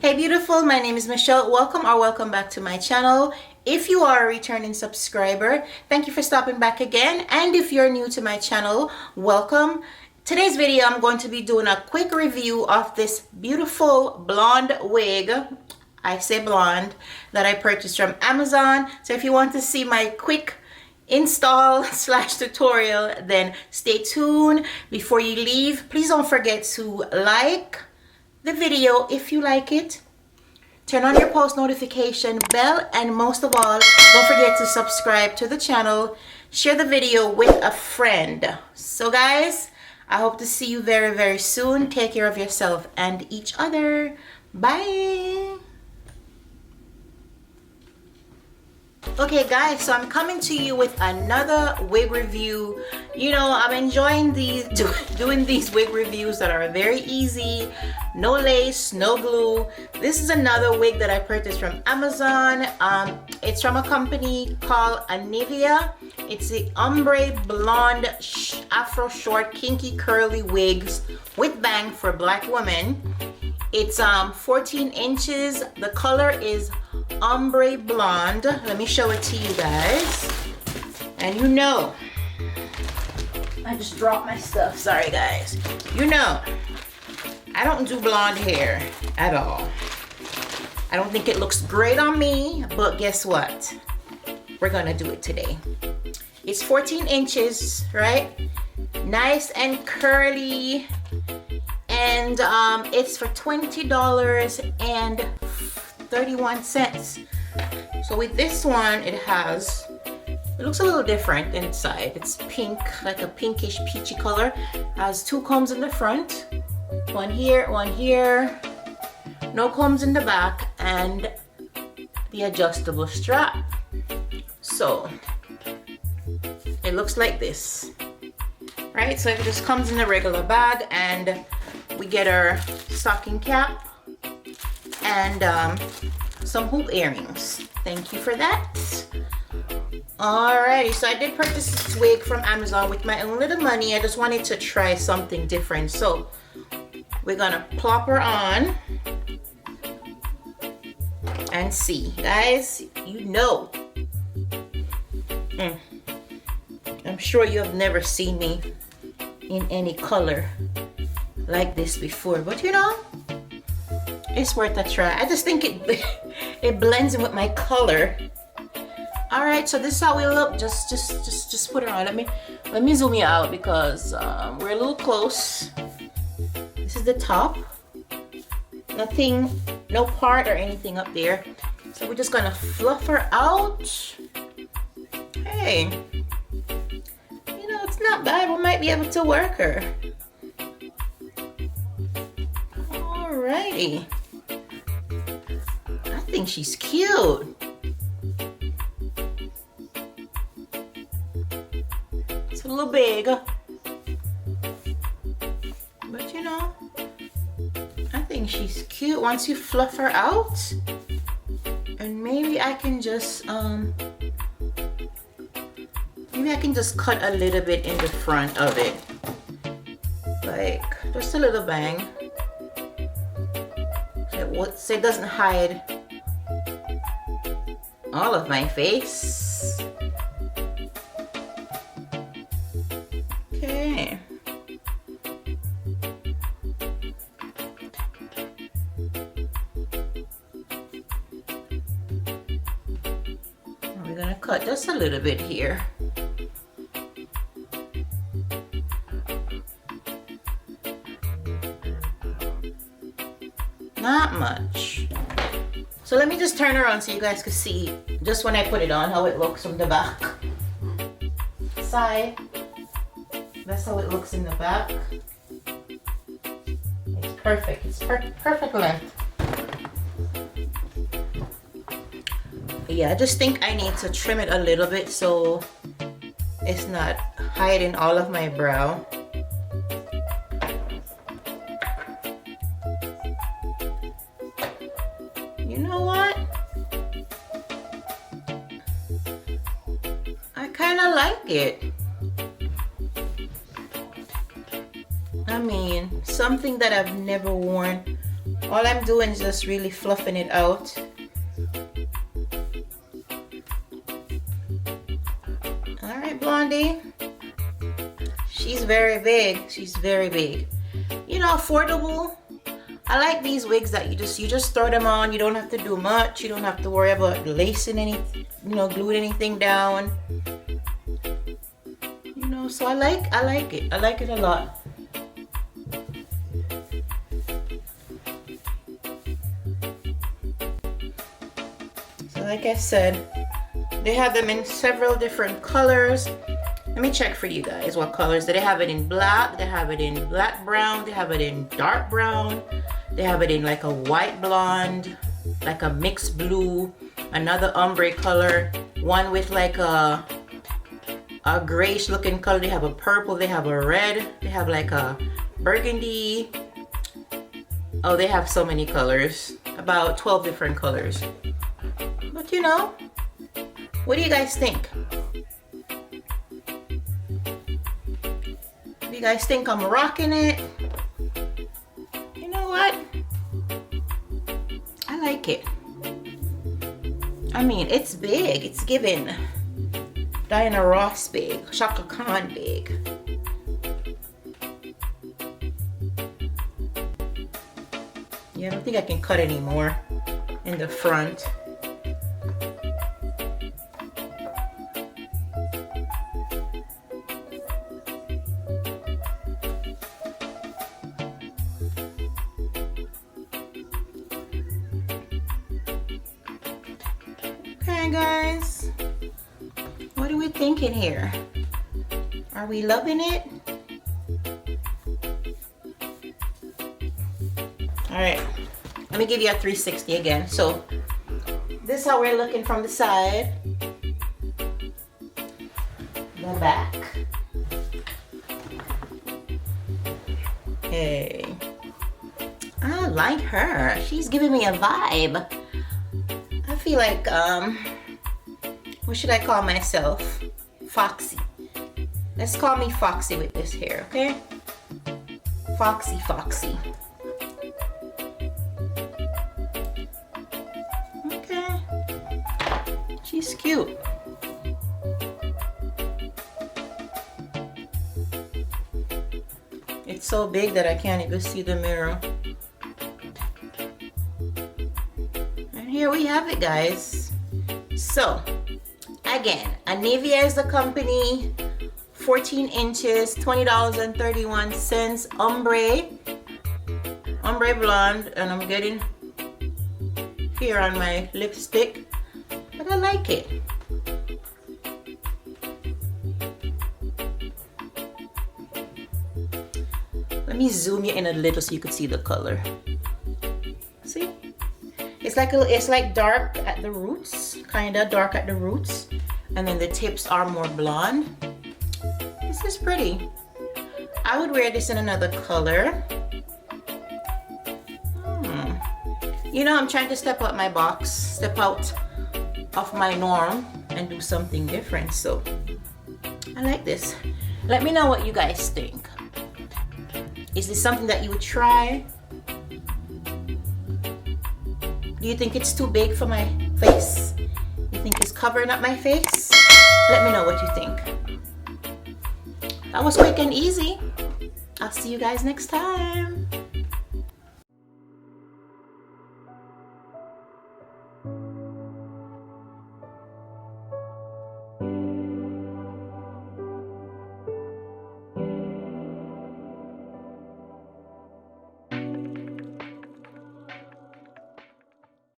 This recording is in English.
Hey beautiful, my name is Michelle. Welcome back to my channel. If you are a returning subscriber, thank you for stopping back again. And if you're new to my channel, welcome. Today's video, I'm going to be doing a quick review of this beautiful blonde wig. I say blonde, that I purchased from Amazon. So if you want to see my quick install / tutorial, then stay tuned. Before you leave, please don't forget to like the video if you like it, turn on your post notification bell, and most of all, don't forget to subscribe to the channel. Share the video with a friend. So guys, I hope to see you very soon. Take care of yourself and each other. Bye. Okay guys, so I'm coming to you with another wig review. You know, I'm enjoying these doing these wig reviews that are very easy, no lace, no glue. This is another wig that I purchased from Amazon. It's from a company called Anivia. It's the ombre blonde afro short kinky curly wigs with bang for black women. It's 14 inches. The color is ombre blonde. Let me show it to you guys. And you know, I just dropped my stuff. Sorry guys. You know, I don't do blonde hair at all. I don't think it looks great on me, but guess what? We're gonna do it today. It's 14 inches, right? Nice and curly. And it's for $20.31. So with this one, it looks a little different inside. It's pink, like a pinkish peachy color. Has two combs in the front, one here, no combs in the back, and the adjustable strap. So it looks like this, right? So it just comes in a regular bag, and we get our stocking cap and some hoop earrings. Thank you for that. Alrighty, so I did purchase this wig from Amazon with my own little money. I just wanted to try something different. So we're gonna plop her on and see. Guys, you know, I'm sure you have never seen me in any color like this before, but you know, it's worth a try. I just think it blends in with my color. All right, so this is how we look. Just put her on. Let me zoom you out because we're a little close. This is the top. Nothing, no part or anything up there. So we're just gonna fluff her out. Hey, you know, it's not bad. We might be able to work her. Alrighty. I think she's cute. It's a little big, but you know, I think she's cute once you fluff her out. And maybe I can just cut a little bit in the front of it, like just a little bang. So it doesn't hide all of my face. Okay. We're gonna cut just a little bit here. Not much. So let me just turn around so you guys can see just when I put it on how it looks from the back side. That's how it looks in the back. It's perfect. It's perfect length. But yeah, I just think I need to trim it a little bit so it's not hiding all of my brow. You know what? I kind of like it. I mean, something that I've never worn All I'm doing is just really fluffing it out. All right, Blondie. She's very big. She's very big. You know, affordable. I like these wigs that you just throw them on. You don't have to do much. You don't have to worry about lacing anything, you know, gluing anything down. You know, so I like it. I like it a lot. So like I said, they have them in several different colors. Let me check for you guys what colors. They have it in black, they have it in black brown, they have it in dark brown, they have it in like a white blonde, like a mixed blue, another ombre color, one with like a grayish looking color. They have a purple, they have a red, they have like a burgundy. Oh, they have so many colors, about 12 different colors. But you know, what do you guys think? You guys think I'm rocking it? You know what? I like it. I mean, it's big. It's giving Diana Ross big, Shaka Khan big. Yeah, I don't think I can cut anymore in the front. Guys, what are we thinking here? Are we loving it? All right, let me give you a 360 again. So this is how we're looking from the side, the back. Hey, I like her. She's giving me a vibe. I feel like, what should I call myself? Foxy. Let's call me Foxy with this hair, okay? Foxy, Foxy. Okay. She's cute. It's so big that I can't even see the mirror. Here we have it, guys. So again, Anivia is the company, 14 inches, $20.31, ombre blonde, and I'm getting here on my lipstick, but I like it. Let me zoom you in a little so you can see the color. See? It's like dark at the roots, kind of dark at the roots, and then the tips are more blonde. This is pretty. I would wear this in another color. You know, I'm trying to step out my box, step out of my norm and do something different. So I like this. Let me know what you guys think. Is this something that you would try? Do you think it's too big for my face? You think it's covering up my face? Let me know what you think. That was quick and easy. I'll see you guys next time.